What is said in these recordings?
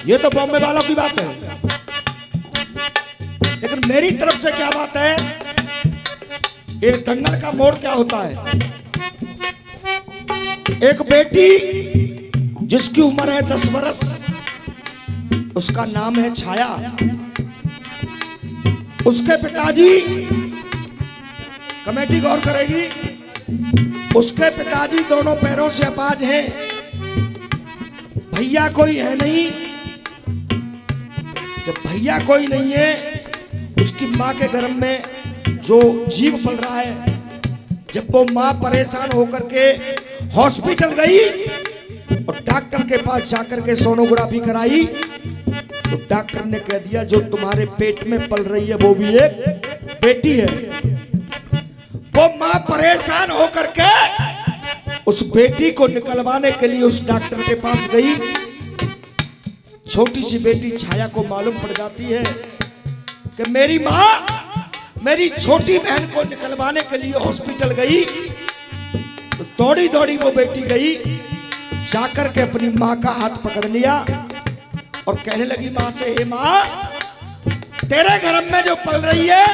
ये तो बॉम्बे वालों की बात है, लेकिन मेरी तरफ से क्या बात है, एक दंगल का मोड़ क्या होता है। एक बेटी जिसकी उम्र है 10 बरस, उसका नाम है छाया। उसके पिताजी, कमेटी गौर करेगी, उसके पिताजी दोनों पैरों से अपाज हैं, भैया कोई है नहीं। जब भैया कोई नहीं है, उसकी माँ के गर्भ में जो जीव पल रहा है, जब वो माँ परेशान होकर के हॉस्पिटल गई और डॉक्टर के पास जाकर के सोनोग्राफी कराई, तो डॉक्टर ने कह दिया जो तुम्हारे पेट में पल रही है वो भी एक बेटी है। वो माँ परेशान होकर के उस बेटी को निकलवाने के लिए उस डॉक्टर के पास गई। छोटी सी बेटी छाया को मालूम पड़ जाती है कि मेरी माँ मेरी छोटी बहन को निकलवाने के लिए हॉस्पिटल गई। तो दौड़ी दौड़ी वो बेटी गई, जाकर के अपनी माँ का हाथ पकड़ लिया और कहने लगी माँ से, हे माँ, तेरे घर में जो पल रही है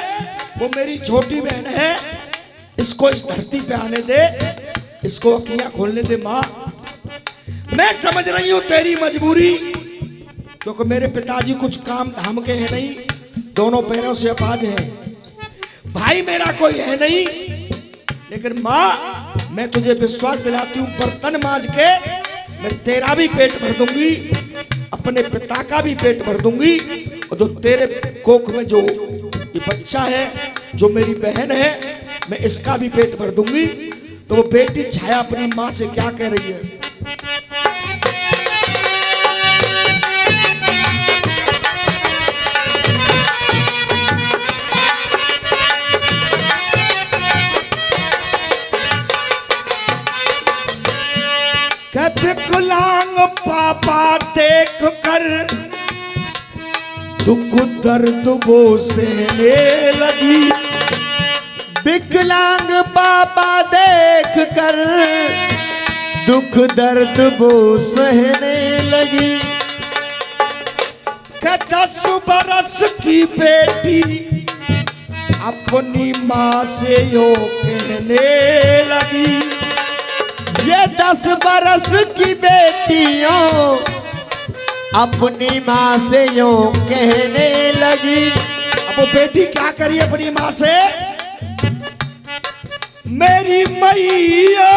वो मेरी छोटी बहन है, इसको इस धरती पे आने दे, इसको अखियां खोलने दे। माँ, मैं समझ रही हूं तेरी मजबूरी, क्योंकि मेरे पिताजी कुछ काम धाम के हैं नहीं, दोनों पैरों से अपाज हैं, भाई मेरा कोई है नहीं, लेकिन माँ मैं तुझे विश्वास दिलाती हूं, बर्तन मांज के मैं तेरा भी पेट भर दूंगी, अपने पिता का भी पेट भर दूंगी, और जो तेरे कोख में जो ये बच्चा है, जो मेरी बहन है, मैं इसका भी पेट भर दूंगी। तो वो बेटी छाया अपनी माँ से क्या कह रही है, विकलांग पापा देख कर दुख दर्द वो सहने लगी। विकलांग पापा देख कर दुख दर्द वो सहने लगी। 10 बरस की बेटी अपनी माँ से यूं कहने लगी। ये 10 बरस की बेटियों अपनी माँ से यूं कहने लगी। अब वो बेटी क्या करी अपनी माँ से, मेरी मैया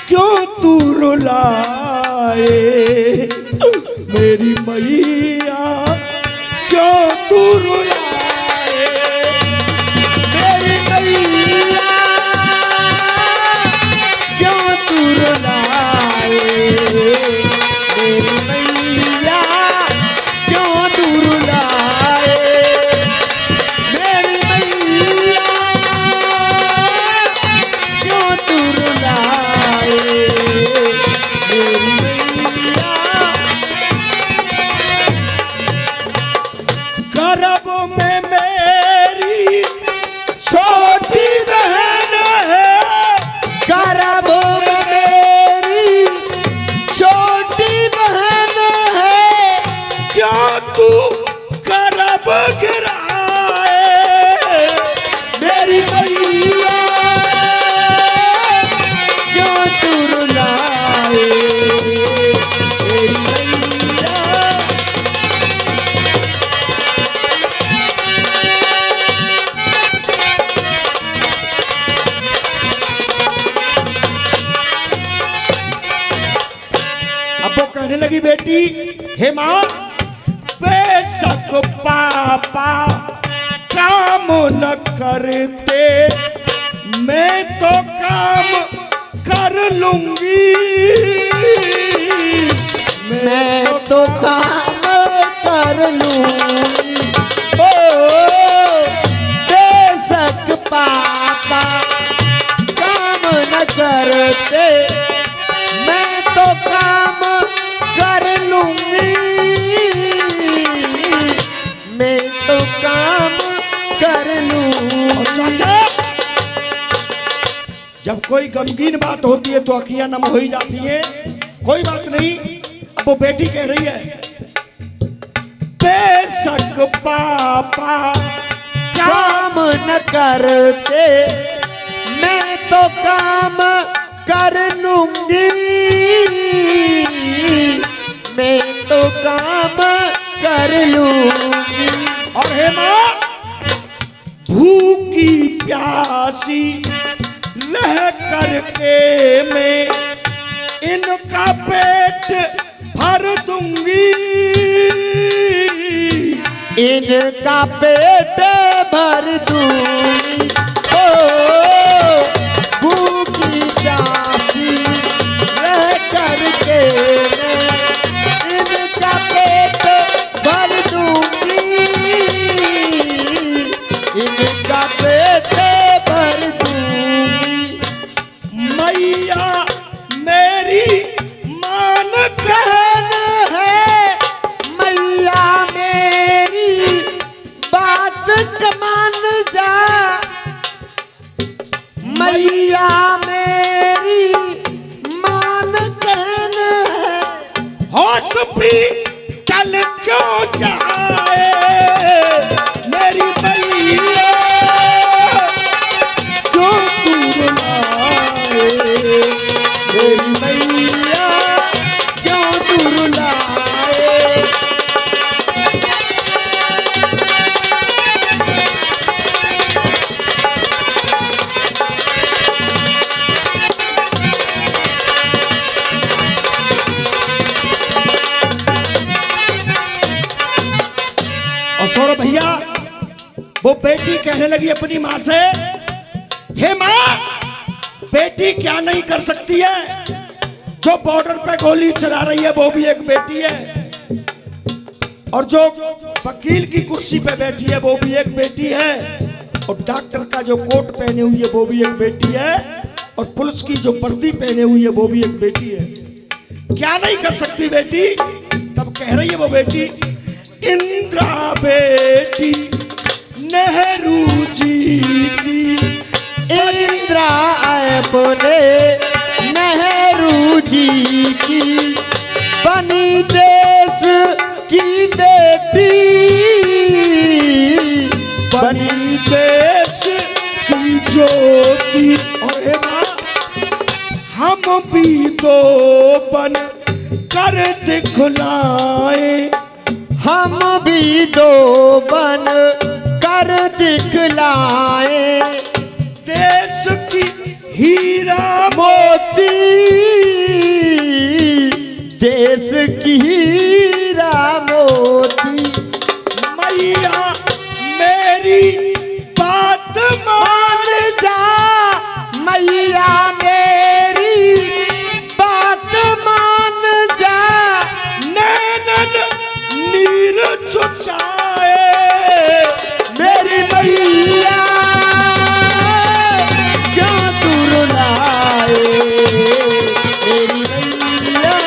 क्यों तू रुलाए, मेरी मैया क्यों तू रुलाए, मेरी मैया क्यों तू रुलाए, मेरी मैया क्यों तू रुलाए, मेरी मैया क्यों तू रुलाए, मेरी मैया। गर्भ में मेरी छोटी बहन है, गर्भ में मेरी छोटी बहन है, क्यों तू गर्भ गिराए, मेरी मैया क्यों तू रुलाए, मेरी मैया। अब वो कहने लगी बेटी, हे माँ, बेशक पापा काम न करते, मैं तो काम कर लूंगी, मैं तो काम कर लूंगी। ओ बेशक पापा काम न करते, मैं तो काम कर लूंगी, मैं तो काम कर लूंगी। चाचा, जब कोई गमगीन बात होती है तो अखियां नम हो ही जाती हैं, कोई बात नहीं। अब वो बेटी कह रही है, बेशक पापा काम न करते मैं तो काम कर लूंगी, मैं तो काम कर लूंगी। और हे माँ, भूखी प्यासी रह करके मैं इनका पेट भर दूंगी, इनका पेट भर दूंगी। ओ भूखी प्यासी रह करके मैं इनका पेट भर दूंगी, इनका पेट भर दूंगी। मैया मेरी मान कहन है मैया मेरी बात मान जा, मैया मेरी मान कहन है। हॉस्पिटल क्यों जाए मेरी मैया, जो दूर लाए मेरी मैया क्यों दूर लाए। और सौरभ भैया, वो बेटी कहने लगी अपनी माँ से, हे माँ, बेटी क्या नहीं कर सकती है, जो बॉर्डर पे गोली चला रही है वो भी एक बेटी है, और जो वकील की कुर्सी पे बैठी है वो भी एक बेटी है, और डॉक्टर का जो कोट पहने हुई है वो भी एक बेटी है, और पुलिस की जो वर्दी पहने हुई है वो भी एक बेटी है। क्या नहीं कर सकती बेटी? तब कह रही है वो बेटी, इंदिरा बेटी नेहरू जी की, इंदिरा अपने नेहरू जी की बनी देश की बेटी, बनी देश की ज्योति। और हे माँ, हम भी तो बन कर दिखलाए, हम भी दो बन कर दिखलाए, देश की हीरा मोती देश की हीरा मोती। मैया मेरी बात मान जा मैया मेरी बात मान जा, नैनन नीर चुचाए मेरी मैया क्या दूर लाए, मेरी मैया।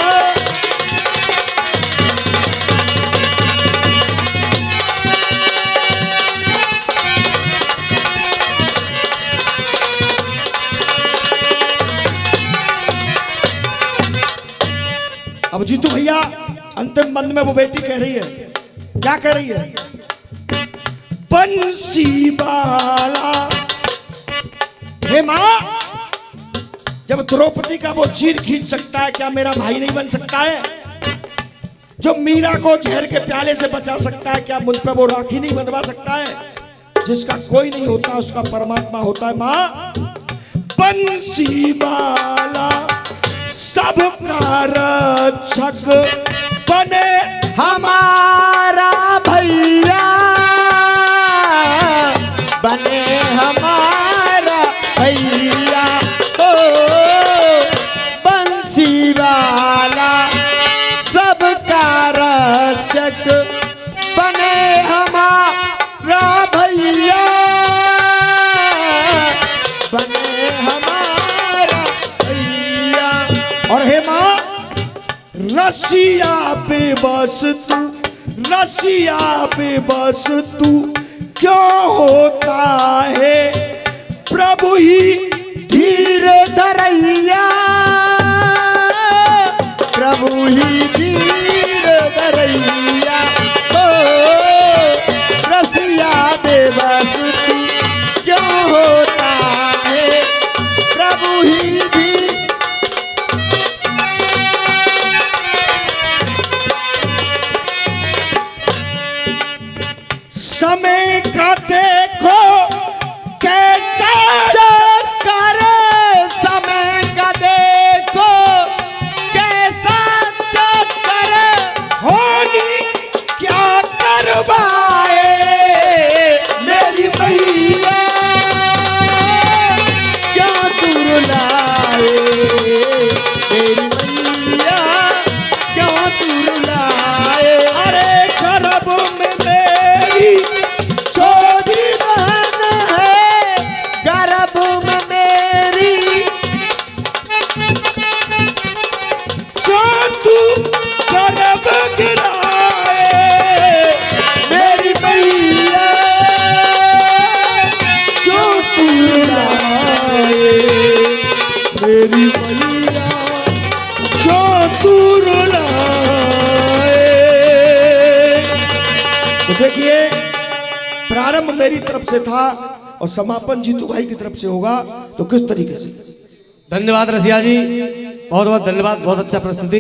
अब जीतू भैया, अंतिम बंद में वो बेटी कह रही है, क्या कह रही है, बंसी वाला। हे माँ, जब द्रौपदी का वो चीर खींच सकता है, क्या मेरा भाई नहीं बन सकता है? जो मीरा को जहर के प्याले से बचा सकता है, क्या मुझ पे वो राखी नहीं बंधवा सकता है? जिसका कोई नहीं होता उसका परमात्मा होता है। माँ, बंसी वाला सबका रक्षक बने हमारा भैया बने हमारा भैया, ओ बंसी वाला सबका रक्षक बने हमारा भैया, बने हमारा भैया। और हे माँ, रसिया पे बस तू, रसिया पे बस तू क्यों होता है, प्रभु ही धीर धरैया, प्रभु ही धीर तू गर्भ गिराए, मेरी मैया क्यों तू रुलाए, मेरी मैया क्यों तू रुलाए। तो देखिए, प्रारंभ मेरी तरफ से था और समापन जीतू भाई की तरफ से होगा। तो किस तरीके से? धन्यवाद रसिया जी, बहुत बहुत धन्यवाद, बहुत अच्छा प्रस्तुति।